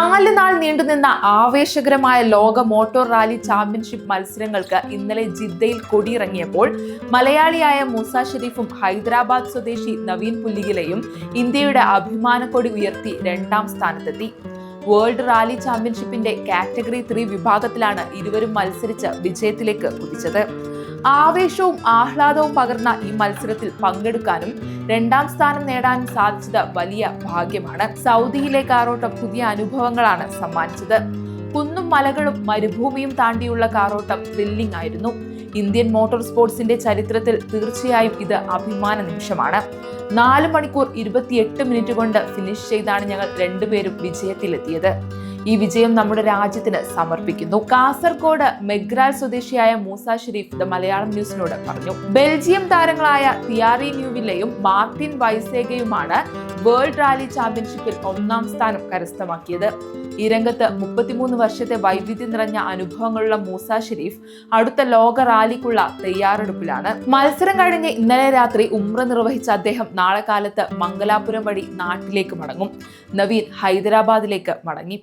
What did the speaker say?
4 നാൾ നീണ്ടുനിന്ന ആവേശകരമായ ലോക മോട്ടോർ റാലി ചാമ്പ്യൻഷിപ്പ് മത്സരങ്ങൾക്ക് ഇന്നലെ ജിദ്ദയിൽ കൊടിയിറങ്ങിയപ്പോൾ മലയാളിയായ മൂസ ഷെരീഫും ഹൈദരാബാദ് സ്വദേശി നവീൻ പുല്ലിഗിലയും ഇന്ത്യയുടെ അഭിമാനക്കൊടി ഉയർത്തി 2ാം സ്ഥാനത്തെത്തി. വേൾഡ് റാലി ചാമ്പ്യൻഷിപ്പിന്റെ കാറ്റഗറി 3 വിഭാഗത്തിലാണ് ഇരുവരും മത്സരിച്ച് വിജയത്തിലേക്ക് കുതിച്ചത്. ആവേശവും ആഹ്ലാദവും പകർന്ന ഈ മത്സരത്തിൽ പങ്കെടുക്കാനും 2ാം സ്ഥാനം നേടാനും സാധിച്ചത് വലിയ ഭാഗ്യമാണ്. സൗദിയിലെ കാറോട്ടം പുതിയ അനുഭവങ്ങളാണ് സമ്മാനിച്ചത്. കുന്നും മലകളും മരുഭൂമിയും താണ്ടിയുള്ള കാറോട്ടം ത്രില്ലിംഗ് ആയിരുന്നു. ഇന്ത്യൻ മോട്ടോർ സ്പോർട്സിന്റെ ചരിത്രത്തിൽ തീർച്ചയായും ഇത് അഭിമാന നിമിഷമാണ്. 4 മണിക്കൂർ 28 മിനിറ്റ് കൊണ്ട് ഫിനിഷ് ചെയ്താണ് ഞങ്ങൾ രണ്ടുപേരും വിജയത്തിലെത്തിയത്. ഈ വിജയം നമ്മുടെ രാജ്യത്തിന് സമർപ്പിക്കുന്നു. കാസർഗോഡ് മെഗ്രാൽ സ്വദേശിയായ മൂസ ഷെരീഫ് ദ മലയാളം ന്യൂസിനോട് പറഞ്ഞു. ബെൽജിയം താരങ്ങളായ തിയാറി ന്യൂവില്ലയും മാർട്ടിൻ വൈസേഗയുമാണ് വേൾഡ് റാലി ചാമ്പ്യൻഷിപ്പിൽ 1ാം സ്ഥാനം കരസ്ഥമാക്കിയത്. ഈ രംഗത്ത് 33 വർഷത്തെ വൈവിധ്യം നിറഞ്ഞ അനുഭവങ്ങളുള്ള മൂസ ഷെരീഫ് അടുത്ത ലോക റാലിക്കുള്ള തയ്യാറെടുപ്പിലാണ്. മത്സരം കഴിഞ്ഞ് ഇന്നലെ രാത്രി ഉംറ നിർവഹിച്ച അദ്ദേഹം നാളെ കാലത്ത് മംഗലാപുരം വഴി നാട്ടിലേക്ക് മടങ്ങും. നവീൻ ഹൈദരാബാദിലേക്ക് മടങ്ങി.